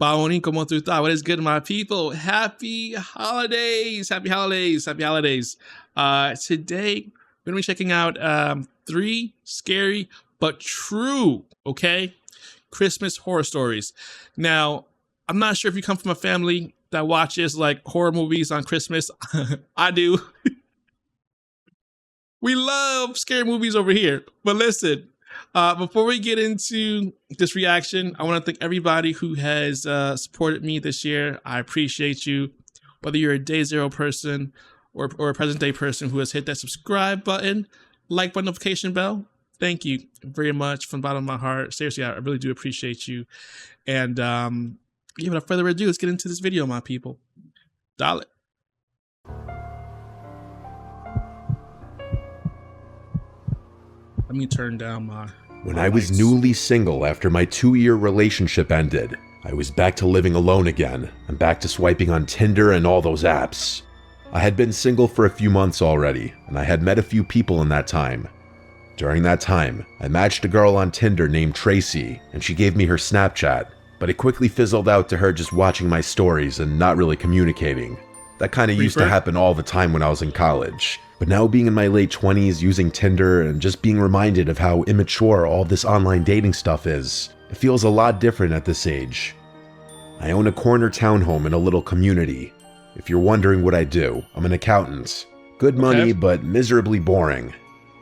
Baoni, como tu ta? What is good, my people? Happy holidays! Happy holidays! Happy holidays! Today we're gonna be checking out 3 scary but true, okay, Christmas horror stories. Now, I'm not sure if you come from a family that watches like horror movies on Christmas. I do. We love scary movies over here. But listen, before we get into this reaction, I want to thank everybody who has supported me this year. I appreciate you. Whether you're a day 0 person or a present day person who has hit that subscribe button, like button, notification bell, thank you very much from the bottom of my heart. Seriously, I really do appreciate you. And without further ado, let's get into this video, my people. Dale. Let me turn down my... When I was newly single after my 2-year relationship ended, I was back to living alone again and back to swiping on Tinder and all those apps. I had been single for a few months already, and I had met a few people in that time. During that time, I matched a girl on Tinder named Tracy, and she gave me her Snapchat, but it quickly fizzled out to her just watching my stories and not really communicating. That kind of used to happen all the time when I was in college. But now being in my late 20s, using Tinder, and just being reminded of how immature all this online dating stuff is, it feels a lot different at this age. I own a corner townhome in a little community. If you're wondering what I do, I'm an accountant. Good money, but miserably boring.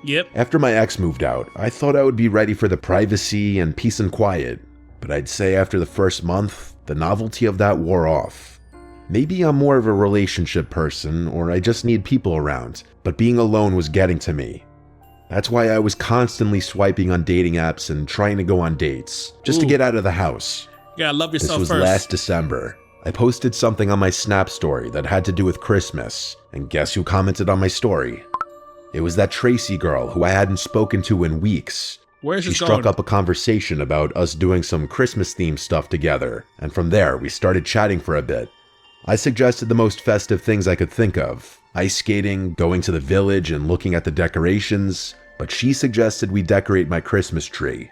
Yep. After my ex moved out, I thought I would be ready for the privacy and peace and quiet. But I'd say after the first month, the novelty of that wore off. Maybe I'm more of a relationship person, or I just need people around, but being alone was getting to me. That's why I was constantly swiping on dating apps and trying to go on dates, just to get out of the house. Yeah, love yourself first. This was last December. I posted something on my Snap story that had to do with Christmas, and guess who commented on my story? It was that Tracy girl who I hadn't spoken to in weeks. She struck up a conversation about us doing some Christmas-themed stuff together, and from there we started chatting for a bit. I suggested the most festive things I could think of, ice skating, going to the village, and looking at the decorations, but she suggested we decorate my Christmas tree.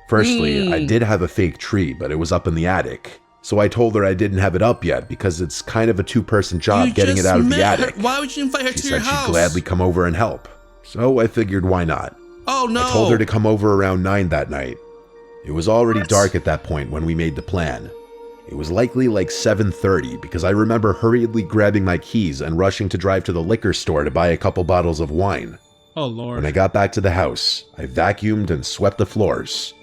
Firstly, I did have a fake tree, but it was up in the attic, so I told her I didn't have it up yet because it's kind of a 2-person job getting it out of the attic. Why would you invite her to your house? She said she'd gladly come over and help, so I figured why not. Oh no! I told her to come over around 9 that night. It was already dark at that point when we made the plan. It was likely like 7:30 because I remember hurriedly grabbing my keys and rushing to drive to the liquor store to buy a couple bottles of wine. Oh Lord. When I got back to the house, I vacuumed and swept the floors.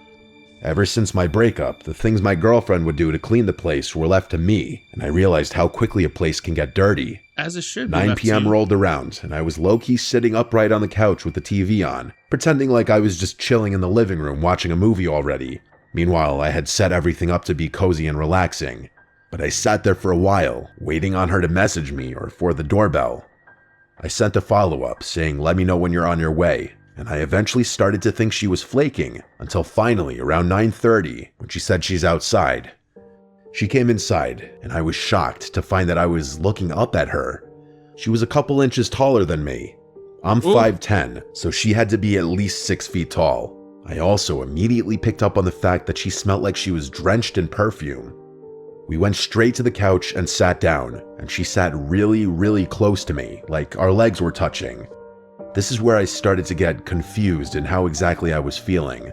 Ever since my breakup, the things my girlfriend would do to clean the place were left to me, and I realized how quickly a place can get dirty. As it should be. 9 p.m. rolled around, and I was low-key sitting upright on the couch with the TV on, pretending like I was just chilling in the living room watching a movie already. Meanwhile, I had set everything up to be cozy and relaxing, but I sat there for a while, waiting on her to message me or for the doorbell. I sent a follow-up saying, "Let me know when you're on your way," and I eventually started to think she was flaking, until finally, around 9:30, when she said she's outside. She came inside, and I was shocked to find that I was looking up at her. She was a couple inches taller than me. I'm 5'10", so she had to be at least 6 feet tall. I also immediately picked up on the fact that she smelled like she was drenched in perfume. We went straight to the couch and sat down, and she sat really, really close to me, like our legs were touching. This is where I started to get confused in how exactly I was feeling.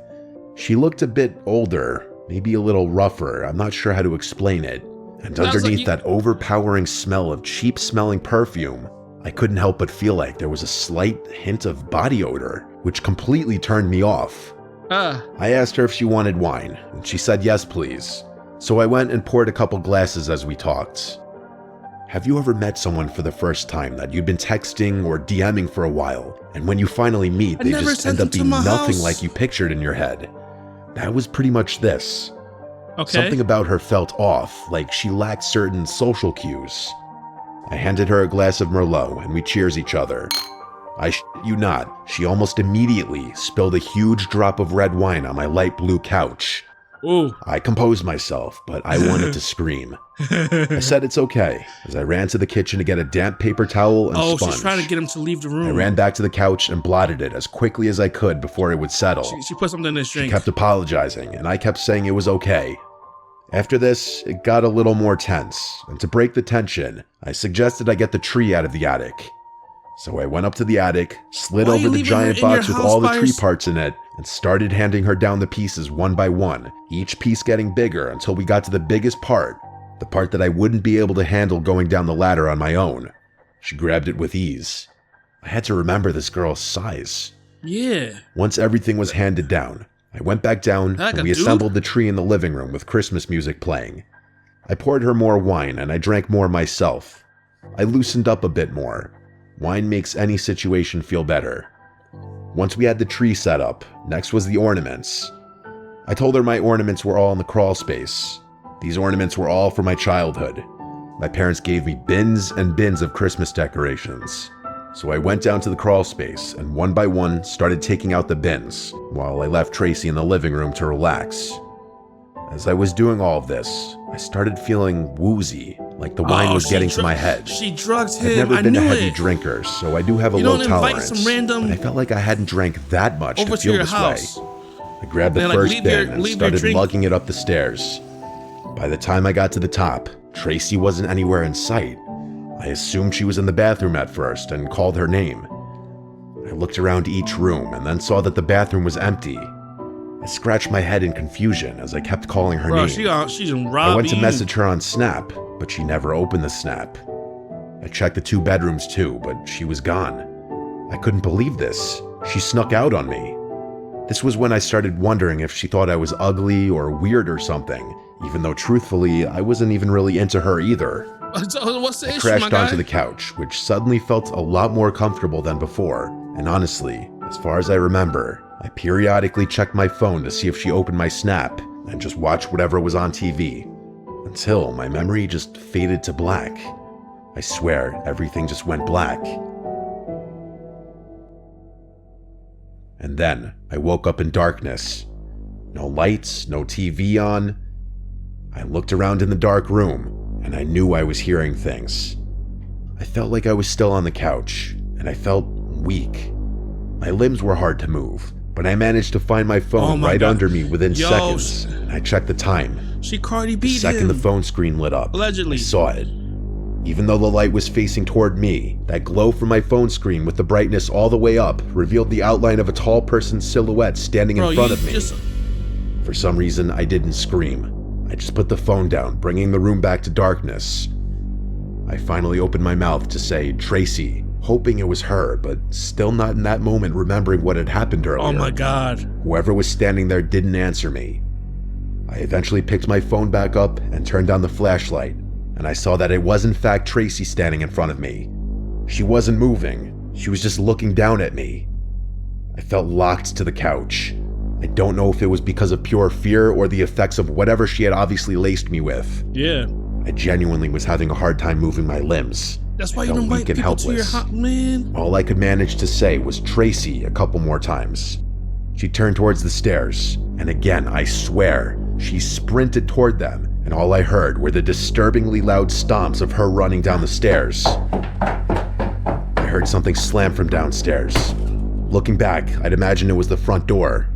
She looked a bit older, maybe a little rougher, I'm not sure how to explain it. And underneath that overpowering smell of cheap-smelling perfume, I couldn't help but feel like there was a slight hint of body odor, which completely turned me off. I asked her if she wanted wine, and she said yes please. So I went and poured a couple glasses as we talked. Have you ever met someone for the first time that you'd been texting or DMing for a while, and when you finally meet, they just end up being nothing like you pictured in your head? That was pretty much this. Something about her felt off, like she lacked certain social cues. I handed her a glass of Merlot, and we cheers each other. I shit you not, she almost immediately spilled a huge drop of red wine on my light blue couch. Ooh. I composed myself, but I wanted to scream. I said it's okay, as I ran to the kitchen to get a damp paper towel and sponge. Oh, she's trying to get him to leave the room. I ran back to the couch and blotted it as quickly as I could before it would settle. She put something in his drink. She kept apologizing, and I kept saying it was okay. After this, it got a little more tense, and to break the tension, I suggested I get the tree out of the attic. So I went up to the attic, slid Why are over you the leaving her giant in your box with house all the by tree yours- parts in it, and started handing her down the pieces one by one, each piece getting bigger until we got to the biggest part, the part that I wouldn't be able to handle going down the ladder on my own. She grabbed it with ease. I had to remember this girl's size. Yeah. Once everything was handed down, I went back down Like and a we dude? assembled the tree in the living room with Christmas music playing. I poured her more wine and I drank more myself. I loosened up a bit more. Wine makes any situation feel better. Once we had the tree set up, next was the ornaments. I told her my ornaments were all in the crawl space. These ornaments were all from my childhood. My parents gave me bins and bins of Christmas decorations. So I went down to the crawl space and one by one started taking out the bins while I left Tracy in the living room to relax. As I was doing all of this, I started feeling woozy, like the wine was she getting to dru- my head. She drugged him. I've never I been a knew heavy it. drinker, so I do have a You low don't invite tolerance. some random- but I felt like I hadn't drank that much Over to to feel your this house. way. I grabbed the Man, like, first leave bin your- and leave your started drink- lugging it up the stairs. By the time I got to the top, Tracy wasn't anywhere in sight. I assumed she was in the bathroom at first and called her name. I looked around each room and then saw that the bathroom was empty. I scratched my head in confusion as I kept calling her Bro, name. she's in robbing. I went to message her on Snap, but she never opened the Snap. I checked the 2 bedrooms too, but she was gone. I couldn't believe this. She snuck out on me. This was when I started wondering if she thought I was ugly or weird or something, even though truthfully, I wasn't even really into her either. What's the I issue, my crashed guy? onto the couch, which suddenly felt a lot more comfortable than before, and honestly, as far as I remember, I periodically checked my phone to see if she opened my Snap and just watched whatever was on TV, until my memory just faded to black. I swear, everything just went black. And then I woke up in darkness. No lights, no TV on. I looked around in the dark room, and I knew I was hearing things. I felt like I was still on the couch, and I felt weak. My limbs were hard to move, but I managed to find my phone Oh my right God. under me within Yo, seconds, and I checked the time. She Cardi The beat second him. the phone screen lit up, Allegedly. I saw it. Even though the light was facing toward me, that glow from my phone screen with the brightness all the way up revealed the outline of a tall person's silhouette standing Bro, in front you of me. just- For some reason, I didn't scream. I just put the phone down, bringing the room back to darkness. I finally opened my mouth to say, "Tracy," hoping it was her, but still not in that moment remembering what had happened earlier. Oh my God. Whoever was standing there didn't answer me. I eventually picked my phone back up and turned on the flashlight, and I saw that it was in fact Tracy standing in front of me. She wasn't moving. She was just looking down at me. I felt locked to the couch. I don't know if it was because of pure fear or the effects of whatever she had obviously laced me with. Yeah. I genuinely was having a hard time moving my limbs. That's I why you felt don't invite weak and people to your helpless. house, man. All I could manage to say was Tracy a couple more times. She turned towards the stairs, and again, I swear, she sprinted toward them, and all I heard were the disturbingly loud stomps of her running down the stairs. I heard something slam from downstairs. Looking back, I'd imagine it was the front door.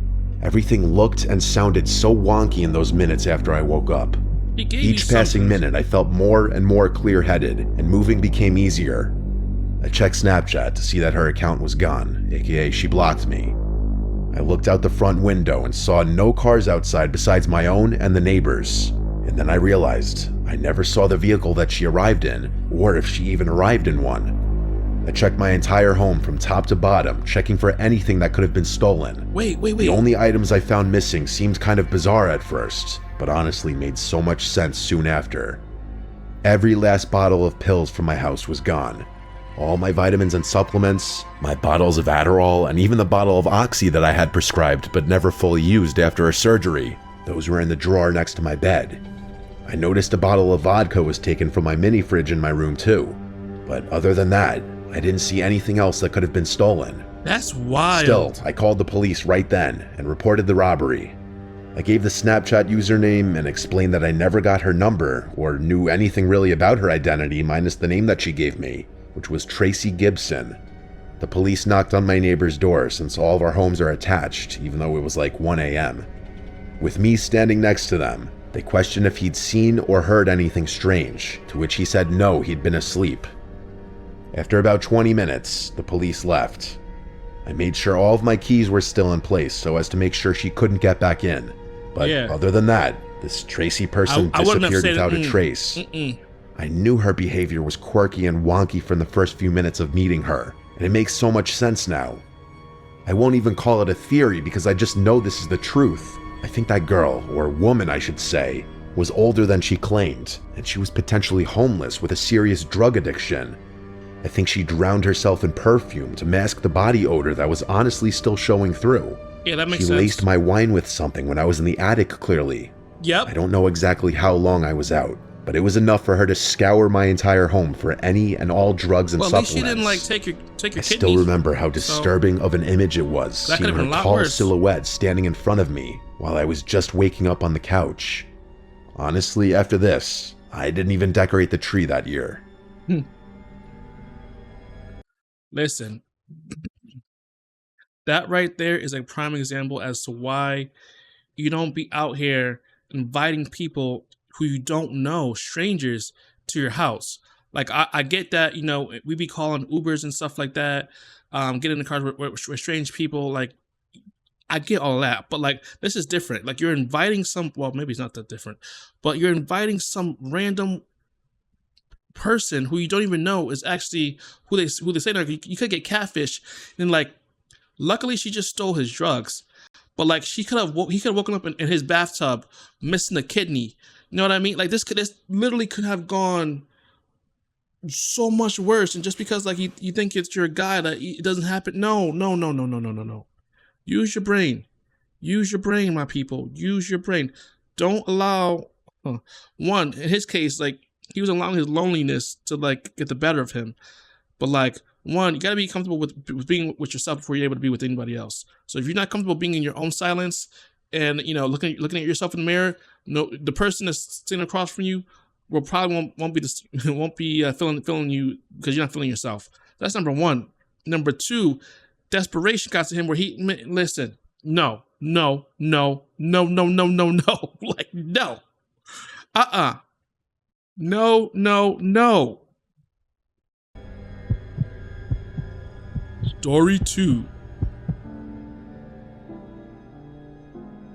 Everything looked and sounded so wonky in those minutes after I woke up. He gave you Each passing something. minute, I felt more and more clear-headed, and moving became easier. I checked Snapchat to see that her account was gone, aka she blocked me. I looked out the front window and saw no cars outside besides my own and the neighbors. And then I realized I never saw the vehicle that she arrived in, or if she even arrived in one. I checked my entire home from top to bottom, checking for anything that could have been stolen. Wait. The only items I found missing seemed kind of bizarre at first, but honestly made so much sense soon after. Every last bottle of pills from my house was gone. All my vitamins and supplements, my bottles of Adderall, and even the bottle of Oxy that I had prescribed but never fully used after a surgery. Those were in the drawer next to my bed. I noticed a bottle of vodka was taken from my mini fridge in my room too. But other than that, I didn't see anything else that could have been stolen. That's wild. Still, I called the police right then and reported the robbery. I gave the Snapchat username and explained that I never got her number or knew anything really about her identity minus the name that she gave me, which was Tracy Gibson. The police knocked on my neighbor's door since all of our homes are attached, even though it was like 1 a.m. With me standing next to them, They questioned if he'd seen or heard anything strange, to which he said no, he'd been asleep. After about 20 minutes, the police left. I made sure all of my keys were still in place so as to make sure she couldn't get back in. But other than that, this Tracy person disappeared without a trace. I knew her behavior was quirky and wonky from the first few minutes of meeting her, and it makes so much sense now. I won't even call it a theory because I just know this is the truth. I think that girl, or woman I should say, was older than she claimed, and she was potentially homeless with a serious drug addiction. I think she drowned herself in perfume to mask the body odor that was honestly still showing through. Yeah, that makes sense. She laced my wine with something when I was in the attic, clearly. Yep. I don't know exactly how long I was out, but it was enough for her to scour my entire home for any and all drugs and supplements. At least she didn't like take your kidneys. I still remember how disturbing of an image it was, seeing her tall silhouette standing in front of me while I was just waking up on the couch. Honestly, after this, I didn't even decorate the tree that year. Listen, that right there is a prime example as to why you don't be out here inviting people who you don't know, strangers, to your house. Like, I get that, you know, we be calling Ubers and stuff like that, get in the cars with strange people. Like, I get all that, but like, this is different. Like, you're inviting well, maybe it's not that different, but you're inviting some random person who you don't even know is actually who they say. Like, you could get catfish, and like, luckily she just stole his drugs, but like, he could have woken up in his bathtub missing a kidney. You know what I mean? Like, this literally could have gone so much worse, and just because like you think it's your guy, that it doesn't happen. No. Use your brain. Use your brain, my people. Use your brain. Don't allow one, in his case, like, he was allowing his loneliness to like get the better of him. But like, one, you gotta be comfortable with being with yourself before you're able to be with anybody else. So if you're not comfortable being in your own silence and, you know, looking at yourself in the mirror, no, the person that's sitting across from you will probably won't be feeling you because you're not feeling yourself. That's number one. Number two, desperation got to him where he listen. No. Like, no. No. Story 2.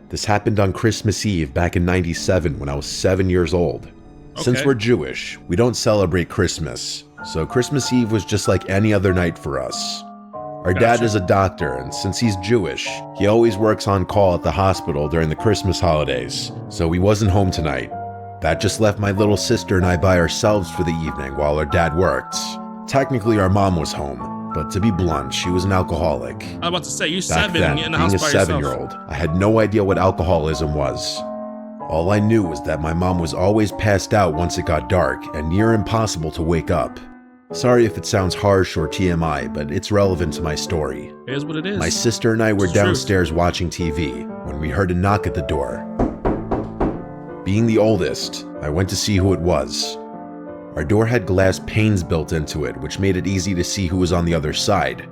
This happened on Christmas Eve back in '97 when I was 7 years old. Okay. Since we're Jewish, we don't celebrate Christmas, so Christmas Eve was just like any other night for us. Our dad is a doctor, and since he's Jewish, he always works on call at the hospital during the Christmas holidays, so he wasn't home tonight. That just left my little sister and I by ourselves for the evening while our dad worked. Technically, our mom was home, but to be blunt, she was an alcoholic. I was about to say, you're Back 7 then, and you're in the house being by a yourself. 7-year-old, I had no idea what alcoholism was. All I knew was that my mom was always passed out once it got dark and near impossible to wake up. Sorry if it sounds harsh or TMI, but it's relevant to my story. It is what it is. My sister and I were downstairs watching TV when we heard a knock at the door. Being the oldest, I went to see who it was. Our door had glass panes built into it, which made it easy to see who was on the other side.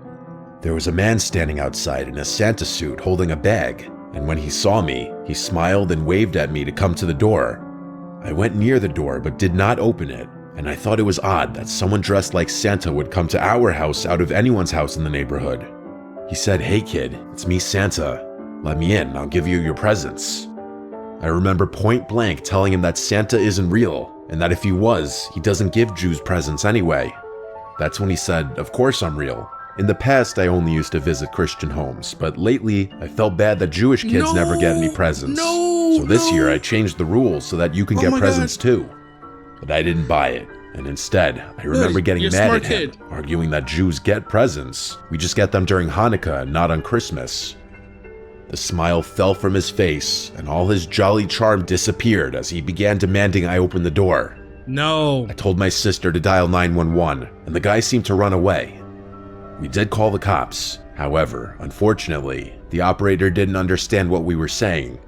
There was a man standing outside in a Santa suit holding a bag, and when he saw me, he smiled and waved at me to come to the door. I went near the door but did not open it, and I thought it was odd that someone dressed like Santa would come to our house out of anyone's house in the neighborhood. He said, "Hey kid, it's me, Santa. Let me in, I'll give you your presents." I remember point blank telling him that Santa isn't real, and that if he was, he doesn't give Jews presents anyway. That's when he said, "Of course I'm real." In the past, I only used to visit Christian homes, but lately, I felt bad that Jewish kids never get any presents. So this year, I changed the rules so that you can get presents too. But I didn't buy it, and instead, I remember getting mad at him, arguing that Jews get presents. We just get them during Hanukkah and not on Christmas. The smile fell from his face, and all his jolly charm disappeared as he began demanding I open the door. No. I told my sister to dial 911, and the guy seemed to run away. We did call the cops. However, unfortunately, the operator didn't understand what we were saying.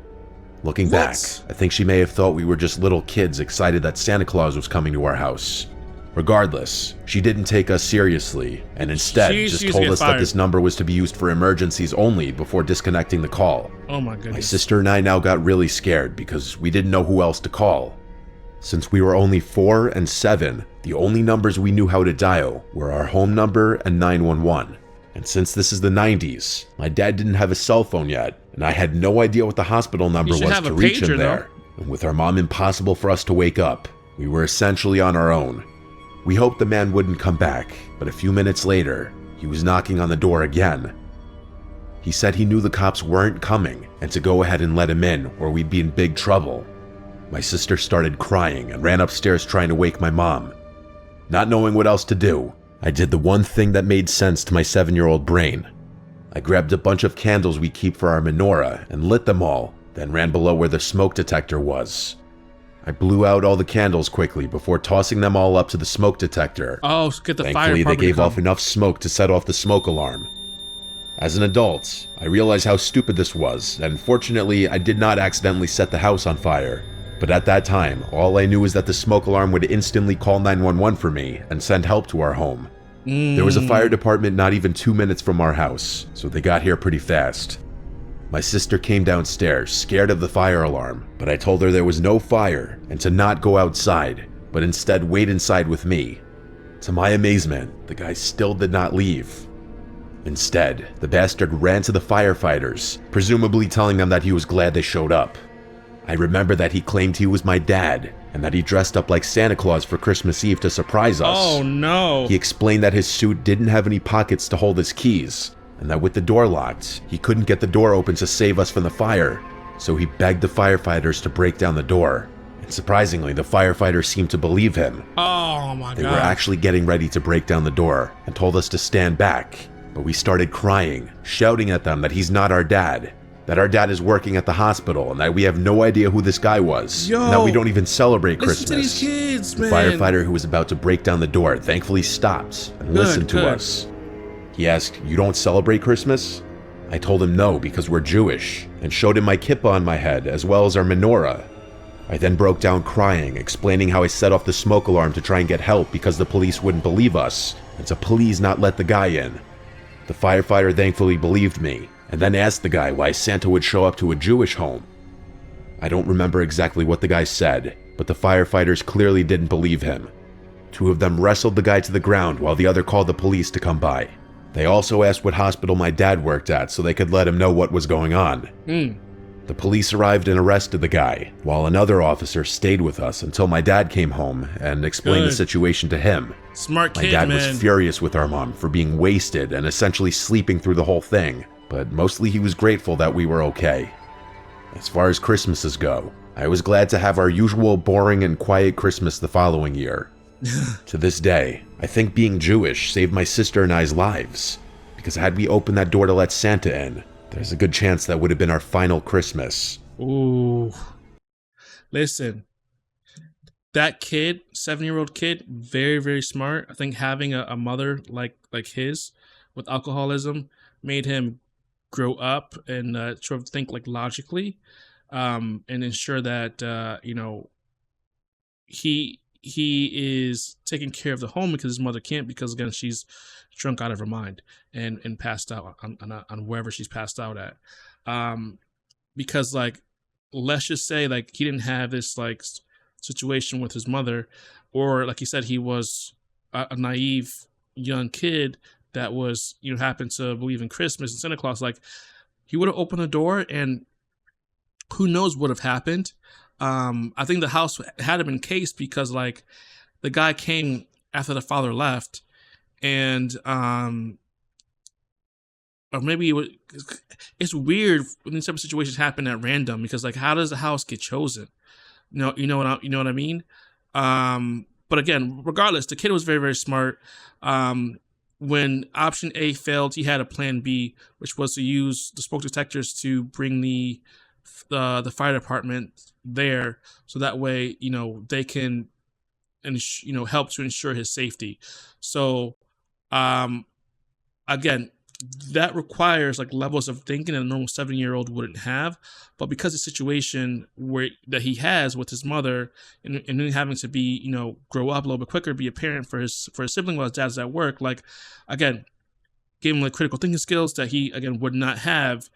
Looking back, I think she may have thought we were just little kids excited that Santa Claus was coming to our house. Regardless, she didn't take us seriously and instead She just used to told get us that fired. this number was to be used for emergencies only before disconnecting the call. Oh my goodness. My sister and I now got really scared because we didn't know who else to call. Since we were only 4 and 7, the only numbers we knew how to dial were our home number and 911. And since this is the 90s, my dad didn't have a cell phone yet, and I had no idea what the hospital number should was have to a reach pager, him there. And with our mom impossible for us to wake up, we were essentially on our own. We hoped the man wouldn't come back, but a few minutes later, he was knocking on the door again. He said he knew the cops weren't coming and to go ahead and let him in or we'd be in big trouble. My sister started crying and ran upstairs trying to wake my mom. Not knowing what else to do, I did the one thing that made sense to my 7-year-old brain. I grabbed a bunch of candles we keep for our menorah and lit them all, then ran below where the smoke detector was. I blew out all the candles quickly before tossing them all up to the smoke detector. Oh, so get the fire Thankfully, they department to gave come. off enough smoke to set off the smoke alarm. As an adult, I realized how stupid this was, and fortunately, I did not accidentally set the house on fire. But at that time, all I knew was that the smoke alarm would instantly call 911 for me and send help to our home. There was a fire department not even 2 minutes from our house, so they got here pretty fast. My sister came downstairs, scared of the fire alarm, but I told her there was no fire and to not go outside, but instead wait inside with me. To my amazement, the guy still did not leave. Instead, the bastard ran to the firefighters, presumably telling them that he was glad they showed up. I remember that he claimed he was my dad, and that he dressed up like Santa Claus for Christmas Eve to surprise us. Oh no. He explained that his suit didn't have any pockets to hold his keys, and that with the door locked, he couldn't get the door open to save us from the fire, so he begged the firefighters to break down the door. And surprisingly, the firefighters seemed to believe him. Oh my god. They were actually getting ready to break down the door and told us to stand back, but we started crying, shouting at them that he's not our dad, that our dad is working at the hospital, and that we have no idea who this guy was, Yo, and that we don't even celebrate listen Christmas. to these kids, The man. firefighter who was about to break down the door thankfully stopped and listened to us. He asked, "You don't celebrate Christmas?" I told him no because we're Jewish, and showed him my kippah on my head as well as our menorah. I then broke down crying, explaining how I set off the smoke alarm to try and get help because the police wouldn't believe us, and to please not let the guy in. The firefighter thankfully believed me, and then asked the guy why Santa would show up to a Jewish home. I don't remember exactly what the guy said, but the firefighters clearly didn't believe him. 2 of them wrestled the guy to the ground while the other called the police to come by. They also asked what hospital my dad worked at so they could let him know what was going on. The police arrived and arrested the guy, while another officer stayed with us until my dad came home and explained the situation to him. Smart My kid, dad man. was furious with our mom for being wasted and essentially sleeping through the whole thing, but mostly he was grateful that we were okay. As far as Christmases go, I was glad to have our usual boring and quiet Christmas the following year. To this day, I think being Jewish saved my sister and I's lives, because had we opened that door to let Santa in, there's a good chance that would have been our final Christmas. Ooh. Listen, that kid, 7-year-old kid, very, very smart. I think having a mother like his with alcoholism made him grow up and sort of think like logically, and ensure that he is taking care of the home because his mother can't, because again she's drunk out of her mind and passed out on wherever she's passed out at. Because like, let's just say like he didn't have this like situation with his mother, or like he said, he was a naive young kid that was happened to believe in Christmas and Santa Claus. Like, he would have opened the door and who knows what would have happened. I think the house had been cased because like the guy came after the father left, and or maybe it's weird when these type of situations happen at random, because like, how does the house get chosen? You know what I mean? But again, regardless, the kid was very, very smart. When option A failed, he had a plan B, which was to use the smoke detectors to bring the fire department there, so that way they can help to ensure his safety. So again, that requires like levels of thinking that a normal 7-year-old wouldn't have. But because the situation that he has with his mother, and him having to be, grow up a little bit quicker, be a parent for his sibling while his dad's at work, like, again, gave him like critical thinking skills that he, again, would not have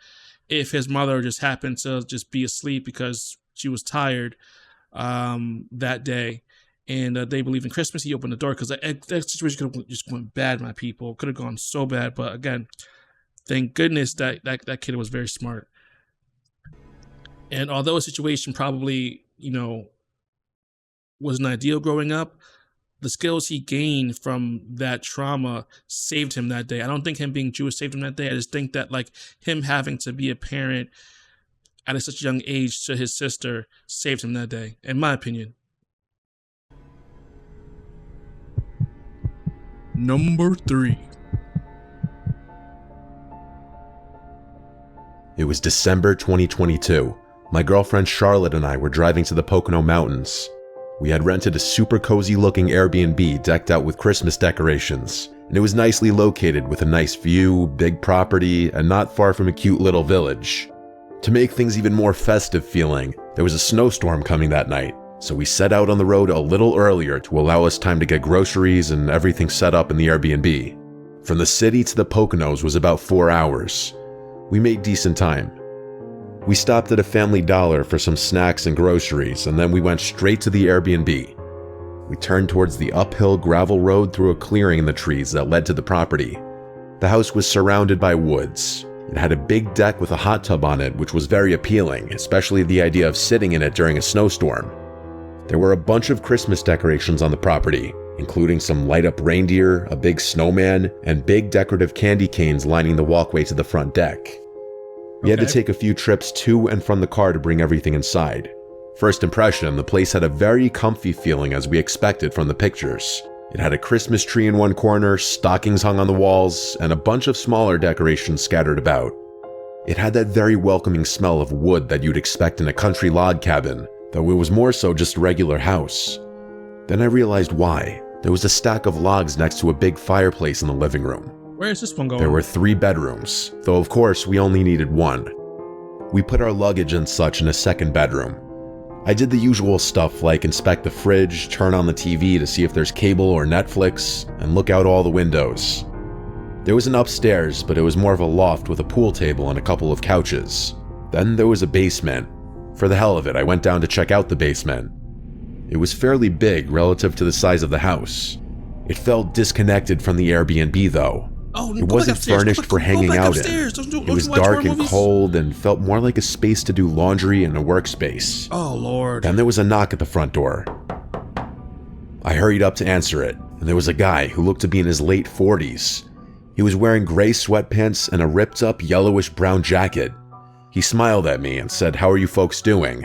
if his mother just happened to just be asleep because she was tired that day. And they believe in Christmas. He opened the door because that situation could have just went bad, my people. Could have gone so bad. But again, thank goodness that kid was very smart. And although a situation probably, wasn't ideal growing up, the skills he gained from that trauma saved him that day. I don't think him being Jewish saved him that day. I just think that like him having to be a parent at such a young age to his sister saved him that day, in my opinion. Number 3. It was December 2022. My girlfriend Charlotte and I were driving to the Pocono Mountains. We had rented a super cozy looking Airbnb decked out with Christmas decorations, and it was nicely located with a nice view, big property, and not far from a cute little village. To make things even more festive feeling, there was a snowstorm coming that night, so we set out on the road a little earlier to allow us time to get groceries and everything set up in the Airbnb. From the city to the Poconos was about 4 hours. We made decent time. We stopped at a Family Dollar for some snacks and groceries, and then we went straight to the Airbnb. We turned towards the uphill gravel road through a clearing in the trees that led to the property. The house was surrounded by woods. It had a big deck with a hot tub on it, which was very appealing, especially the idea of sitting in it during a snowstorm. There were a bunch of Christmas decorations on the property, including some light-up reindeer, a big snowman, and big decorative candy canes lining the walkway to the front deck. We had to take a few trips to and from the car to bring everything inside. First impression, the place had a very comfy feeling as we expected from the pictures. It had a Christmas tree in one corner, stockings hung on the walls, and a bunch of smaller decorations scattered about. It had that very welcoming smell of wood that you'd expect in a country log cabin, though it was more so just a regular house. Then I realized why. There was a stack of logs next to a big fireplace in the living room. Where is this one going? There were 3 bedrooms, though of course we only needed 1. We put our luggage and such in a second bedroom. I did the usual stuff like inspect the fridge, turn on the TV to see if there's cable or Netflix, and look out all the windows. There was an upstairs, but it was more of a loft with a pool table and a couple of couches. Then there was a basement. For the hell of it, I went down to check out the basement. It was fairly big relative to the size of the house. It felt disconnected from the Airbnb though. It wasn't furnished for hanging out in. It was dark and cold and felt more like a space to do laundry and a workspace. Oh Lord. Then there was a knock at the front door. I hurried up to answer it, and there was a guy who looked to be in his late 40s. He was wearing gray sweatpants and a ripped up yellowish brown jacket. He smiled at me and said, "How are you folks doing?"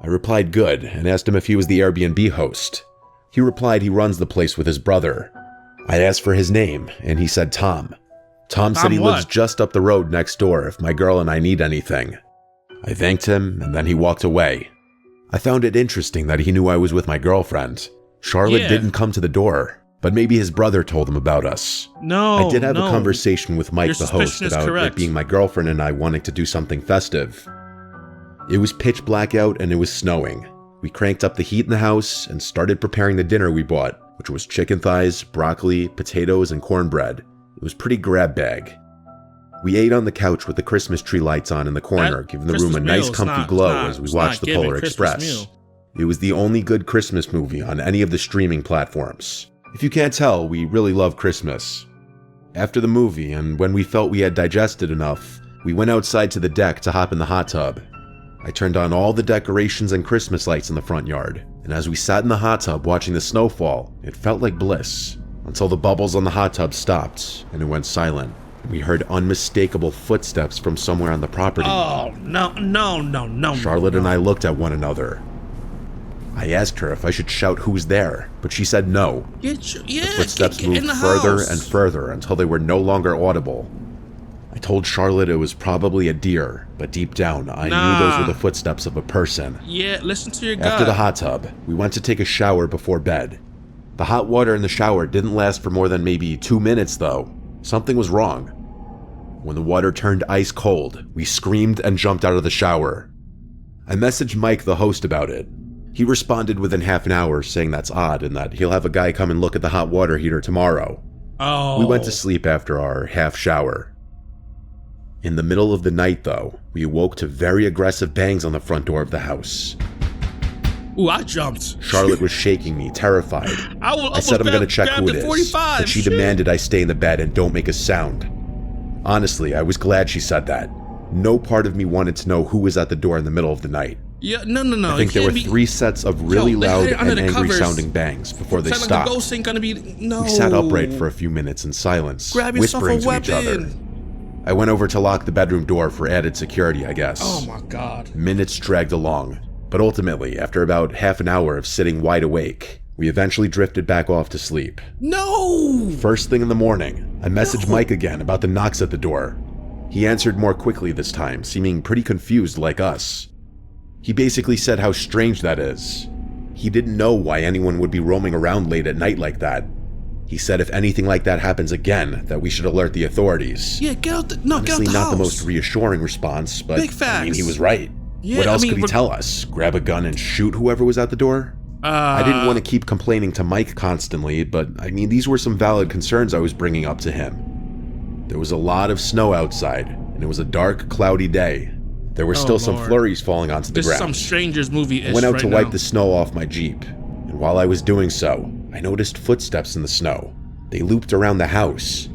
I replied good and asked him if he was the Airbnb host. He replied he runs the place with his brother. I asked for his name, and he said Tom. Tom said he lives just up the road next door if my girl and I need anything. I thanked him, and then he walked away. I found it interesting that he knew I was with my girlfriend. Charlotte didn't come to the door, but maybe his brother told him about us. I did have a conversation with Mike, the host, about it being my girlfriend and I wanting to do something festive. It was pitch black out and it was snowing. We cranked up the heat in the house and started preparing the dinner we bought, which was chicken thighs, broccoli, potatoes, and cornbread. It was pretty grab bag. We ate on the couch with the Christmas tree lights on in the corner, giving the room a nice comfy glow as we watched the Polar Express. It was the only good Christmas movie on any of the streaming platforms. If you can't tell, we really love Christmas. After the movie, and when we felt we had digested enough, we went outside to the deck to hop in the hot tub. I turned on all the decorations and Christmas lights in the front yard, and as we sat in the hot tub watching the snowfall, it felt like bliss, until the bubbles on the hot tub stopped, and it went silent. We heard unmistakable footsteps from somewhere on the property. Oh, no. Charlotte and I looked at one another. I asked her if I should shout who's there, but she said no. The footsteps moved further and further until they were no longer audible. I told Charlotte it was probably a deer, but deep down, I knew those were the footsteps of a person. Yeah, listen to your gut. After the hot tub, we went to take a shower before bed. The hot water in the shower didn't last for more than maybe 2 minutes, though. Something was wrong. When the water turned ice cold, we screamed and jumped out of the shower. I messaged Mike, the host, about it. He responded within half an hour saying that's odd and that he'll have a guy come and look at the hot water heater tomorrow. Oh. We went to sleep after our half shower. In the middle of the night, though, we awoke to very aggressive bangs on the front door of the house. Ooh, I jumped. Charlotte was shaking me, terrified. I said I'm going to check who it is, but she demanded I stay in the bed and don't make a sound. Honestly, I was glad she said that. No part of me wanted to know who was at the door in the middle of the night. Yeah, no. I think there were 3 sets of really loud and angry-sounding bangs before they stopped. Like the ghost ain't gonna be. No. We sat upright for a few minutes in silence, whispering to each other. I went over to lock the bedroom door for added security, I guess. Oh my god. Minutes dragged along, but ultimately, after about half an hour of sitting wide awake, we eventually drifted back off to sleep. No! First thing in the morning, I messaged Mike again about the knocks at the door. He answered more quickly this time, seeming pretty confused like us. He basically said how strange that is. He didn't know why anyone would be roaming around late at night like that. He said if anything like that happens again, that we should alert the authorities. Yeah, get out the Honestly, get out the not house. the most reassuring response, but Big facts. I mean, he was right. Yeah, What else could he tell us? Grab a gun and shoot whoever was at the door? I didn't want to keep complaining to Mike constantly, but I mean, these were some valid concerns I was bringing up to him. There was a lot of snow outside, and it was a dark, cloudy day. There were still some flurries falling onto the ground. This is some Strangers movie-ish. I went out right to wipe now. the snow off my Jeep, and while I was doing so, I noticed footsteps in the snow. They looped around the house.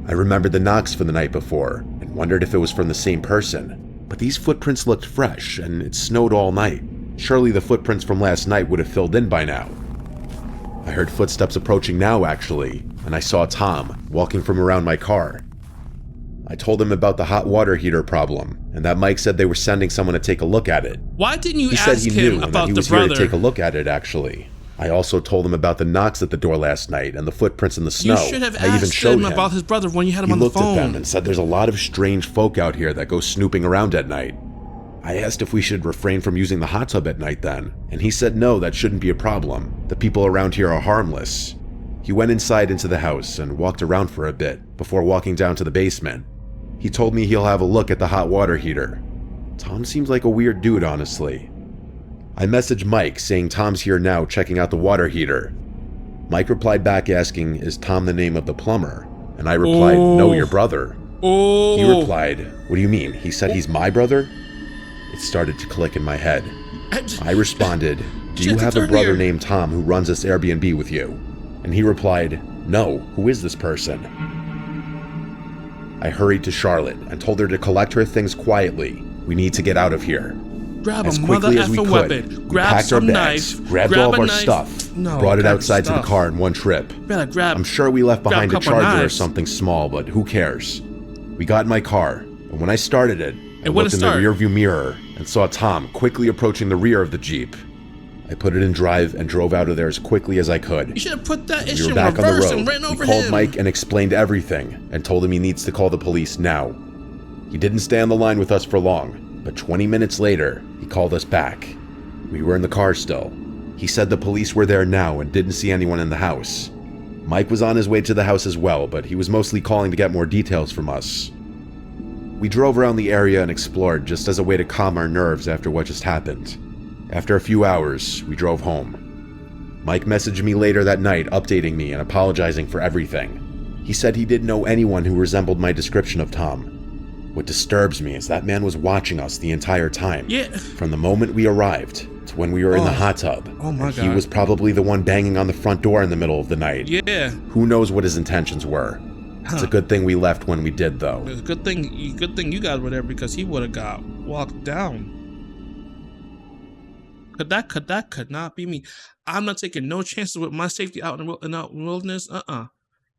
I remembered the knocks from the night before, and wondered if it was from the same person. But these footprints looked fresh, and it snowed all night. Surely the footprints from last night would have filled in by now. I heard footsteps approaching now, actually, and I saw Tom walking from around my car. I told him about the hot water heater problem, and that Mike said they were sending someone to take a look at it. Why didn't you He ask said he him knew and that about he the was here brother? to take a look at it, actually. I also told him about the knocks at the door last night and the footprints in the snow. You should have I even asked showed him about his brother when you had him He on the looked phone. at them and said there's a lot of strange folk out here that go snooping around at night. I asked if we should refrain from using the hot tub at night then, and he said no, that shouldn't be a problem. The people around here are harmless. He went inside into the house and walked around for a bit before walking down to the basement. He told me he'll have a look at the hot water heater. Tom seems like a weird dude, honestly. I messaged Mike saying Tom's here now checking out the water heater. Mike replied back asking, is Tom the name of the plumber? And I replied, no, your brother. He replied, what do you mean? He said he's my brother? It started to click in my head. I responded, do you have a brother named Tom who runs this Airbnb with you? And he replied, no, who is this person? I hurried to Charlotte and told her to collect her things quietly. We need to get out of here. Grab As a mother quickly as we effing could, weapon. we Grab packed our some bags, knife. grabbed grab all of a our knife. stuff, No, brought it grab outside to the stuff. car in one trip. Better grab. I'm sure we left behind a couple charger or knives. something small, but who cares? We got in my car, and when I started it, I wouldn't looked in the start. rearview mirror and saw Tom quickly approaching the rear of the Jeep. I put it in drive and drove out of there as quickly as I could. You should have put that We issue were in back on the reverse road. and ran We over called him. Mike and explained everything and told him he needs to call the police now. He didn't stay on the line with us for long, but 20 minutes later, he called us back. We were in the car still. He said the police were there now and didn't see anyone in the house. Mike was on his way to the house as well, but he was mostly calling to get more details from us. We drove around the area and explored just as a way to calm our nerves after what just happened. After a few hours, we drove home. Mike messaged me later that night updating me and apologizing for everything. He said he didn't know anyone who resembled my description of Tom. What disturbs me is that man was watching us the entire time. Yeah. From the moment we arrived to when we were in the hot tub. Oh my He God. was probably the one banging on the front door in the middle of the night. Yeah. Who knows what his intentions were. It's a good thing we left when we did, though. It's a good thing you guys were there because he would have got walked down. Could not be me. I'm not taking no chances with my safety out in the wilderness.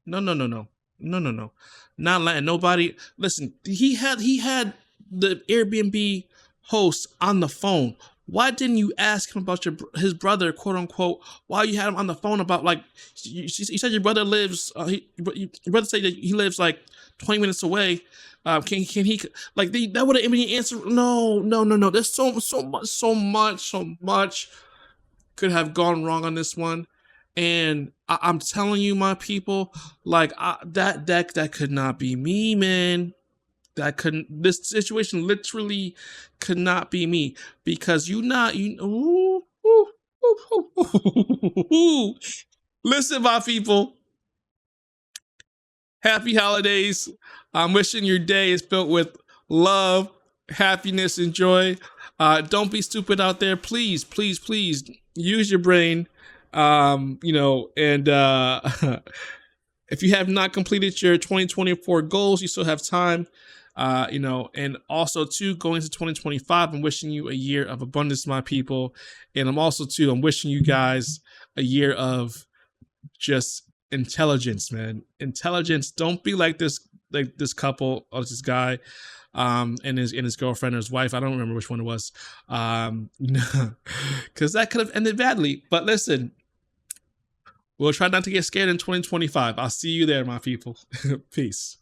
No. Not letting nobody listen. He had the Airbnb host on the phone. Why didn't you ask him about his brother, quote unquote? While you had him on the phone about like you said your brother lives. Your brother said that he lives like 20 minutes away. Can he like that would have been the answer? No. There's so much could have gone wrong on this one, and I'm telling you, my people, like that could not be me, man. This situation literally could not be me, because ooh, ooh, ooh, ooh, ooh. Listen, my people, happy holidays. I'm wishing your day is filled with love, happiness, and joy. Don't be stupid out there. Please, please, please use your brain. And if you have not completed your 2024 goals, you still have time. And also too, going into 2025, I'm wishing you a year of abundance, my people. And I'm wishing you guys a year of just intelligence, man. Intelligence. Don't be like this couple or this guy, and his girlfriend or his wife. I don't remember which one it was. Because that could have ended badly. But listen, we'll try not to get scared in 2025. I'll see you there, my people. Peace.